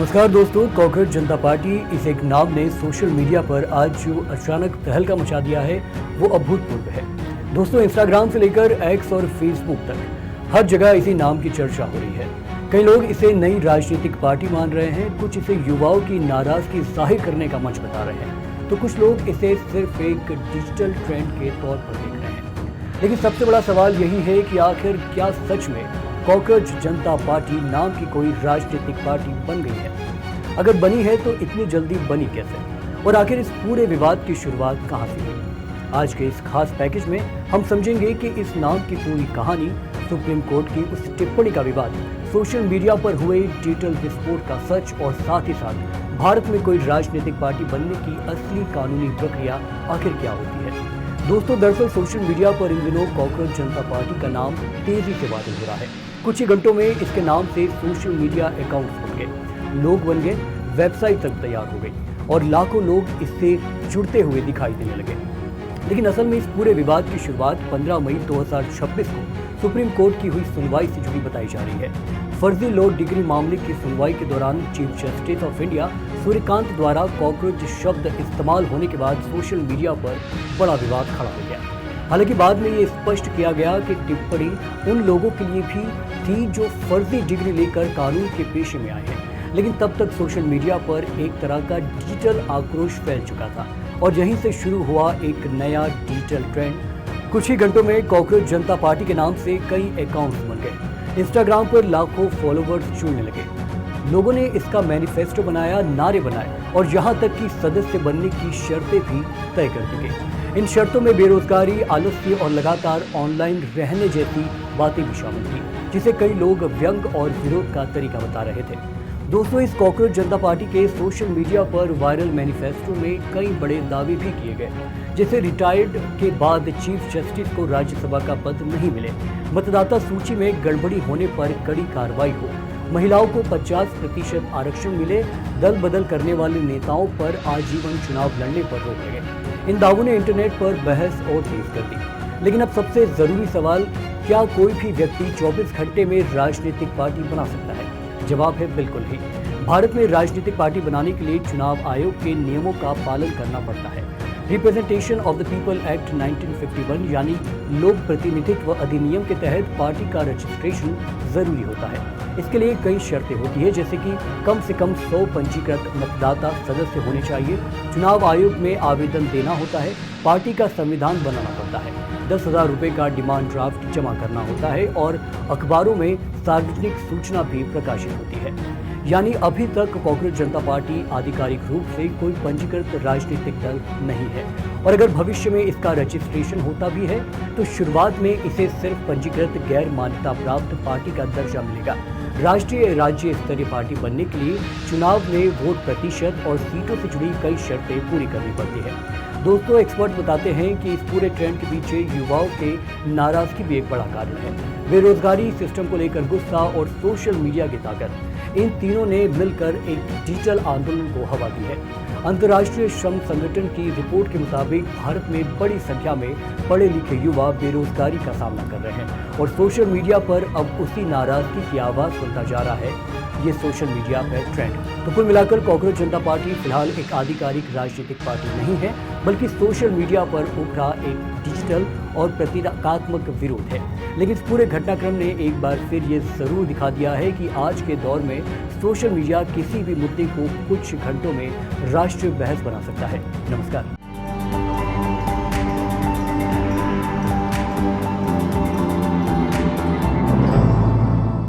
नमस्कार दोस्तों, कॉकरोच जनता पार्टी इस एक नाम ने सोशल मीडिया पर आज जो अचानक तहलका मचा दिया है वो अभूतपूर्व है। दोस्तों, इंस्टाग्राम से लेकर एक्स और फेसबुक तक हर जगह इसी नाम की चर्चा हो रही है। कई लोग इसे नई राजनीतिक पार्टी मान रहे हैं, कुछ इसे युवाओं की नाराजगी जाहिर करने का मंच बता रहे हैं, तो कुछ लोग इसे सिर्फ एक डिजिटल ट्रेंड के तौर पर देख रहे हैं। लेकिन सबसे बड़ा सवाल यही है कि आखिर क्या सच में कॉकरोच जनता पार्टी नाम की कोई राजनीतिक पार्टी बन गई है? अगर बनी है तो इतनी जल्दी बनी कैसे, और आखिर इस पूरे विवाद की शुरुआत कहां से हुई? आज के इस खास पैकेज में हम समझेंगे कि इस नाम की पूरी कहानी, सुप्रीम कोर्ट की उस टिप्पणी का विवाद, सोशल मीडिया पर हुए डिजिटल विस्फोट का सच, और साथ ही साथ भारत में कोई राजनीतिक पार्टी बनने की असली कानूनी प्रक्रिया आखिर क्या होती है। दोस्तों, दरअसल सोशल मीडिया पर इन दिनों कॉकरोच जनता पार्टी का नाम तेजी से वायरल हो रहा है। कुछ ही घंटों में इसके नाम से सोशल मीडिया अकाउंट्स बन गए, लोग बन गए, वेबसाइट तक तैयार हो गई और लाखों लोग इससे जुड़ते हुए दिखाई देने लगे। लेकिन असल में इस पूरे विवाद की शुरुआत 15 मई 2026 को सुप्रीम कोर्ट की हुई सुनवाई से जुड़ी बताई जा रही है। फर्जी लॉ डिग्री मामले की सुनवाई के दौरान chief justice of India Suryakant द्वारा कॉकरोच शब्द इस्तेमाल होने के बाद सोशल मीडिया पर बड़ा विवाद खड़ा हो गया। हालांकि बाद में ये स्पष्ट किया गया कि टिप्पणी उन लोगों के लिए भी थी जो फर्जी डिग्री लेकर कानून के पेशे में आए हैं। लेकिन तब तक सोशल मीडिया पर एक तरह का डिजिटल आक्रोश फैल चुका था और यहीं से शुरू हुआ एक नया डिजिटल ट्रेंड। कुछ ही घंटों में कॉकरोच जनता पार्टी के नाम से कई अकाउंट्स बन गए, इंस्टाग्राम पर लाखों फॉलोवर्स जुड़ने लगे, लोगों ने इसका मैनिफेस्टो बनाया, नारे बनाए और यहाँ तक कि सदस्य बनने की शर्तें भी तय कर दी गई। इन शर्तों में बेरोजगारी, आलस्य और लगातार ऑनलाइन रहने जैसी बातें भी शामिल थी, जिसे कई लोग व्यंग और विरोध का तरीका बता रहे थे। दोस्तों, इस कॉकरोच जनता पार्टी के सोशल मीडिया पर वायरल मैनिफेस्टो में कई बड़े दावे भी किए गए, जैसे रिटायर्ड के बाद चीफ जस्टिस को राज्यसभा का पद नहीं मिले, मतदाता सूची में गड़बड़ी होने पर कड़ी कार्रवाई हो, महिलाओं को 50% आरक्षण मिले, दल बदल करने वाले नेताओं पर आजीवन चुनाव लड़ने पर रोक लगे। इन दावों ने इंटरनेट पर बहस और तेज कर दी। लेकिन अब सबसे जरूरी सवाल, क्या कोई भी व्यक्ति 24 घंटे में राजनीतिक पार्टी बना सकता है? जवाब है बिल्कुल ही। भारत में राजनीतिक पार्टी बनाने के लिए चुनाव आयोग के नियमों का पालन करना पड़ता है। Representation of the people act 1951 यानी लोक प्रतिनिधित्व अधिनियम के तहत पार्टी का रजिस्ट्रेशन जरूरी होता है। इसके लिए कई शर्तें होती है, जैसे कि कम से कम 100 पंजीकृत मतदाता सदस्य होने चाहिए, चुनाव आयोग में आवेदन देना होता है, पार्टी का संविधान बनाना पड़ता है, 10,000 रुपये का डिमांड ड्राफ्ट जमा करना होता है और अखबारों में सार्वजनिक सूचना भी प्रकाशित होती है। यानी अभी तक कॉकरोच जनता पार्टी आधिकारिक रूप से कोई पंजीकृत राजनीतिक दल नहीं है, और अगर भविष्य में इसका रजिस्ट्रेशन होता भी है तो शुरुआत में इसे सिर्फ पंजीकृत गैर मान्यता प्राप्त पार्टी का दर्जा मिलेगा। राष्ट्रीय राज्य स्तरीय पार्टी बनने के लिए चुनाव में वोट प्रतिशत और सीटों से जुड़ी कई शर्तें पूरी करनी पड़ती है। दोस्तों, एक्सपर्ट बताते हैं कि इस पूरे ट्रेंड के पीछे युवाओं के नाराजगी भी एक बड़ा कारण है। बेरोजगारी, सिस्टम को लेकर गुस्सा और सोशल मीडिया की ताकत, इन तीनों ने मिलकर एक डिजिटल आंदोलन को हवा दी है। अंतर्राष्ट्रीय श्रम संगठन की रिपोर्ट के मुताबिक भारत में बड़ी संख्या में पढ़े लिखे युवा बेरोजगारी का सामना कर रहे हैं और सोशल मीडिया पर अब उसी नाराजगी की आवाज सुनता जा रहा है ये सोशल मीडिया पर ट्रेंड। तो कुल मिलाकर कॉकरोच जनता पार्टी फिलहाल एक आधिकारिक राजनीतिक पार्टी नहीं है, बल्कि सोशल मीडिया पर उभरा एक डिजिटल और प्रतीकात्मक विरोध है। लेकिन इस पूरे घटनाक्रम ने एक बार फिर ये जरूर दिखा दिया है कि आज के दौर में सोशल मीडिया किसी भी मुद्दे को कुछ घंटों में राष्ट्रीय बहस बना सकता है। नमस्कार।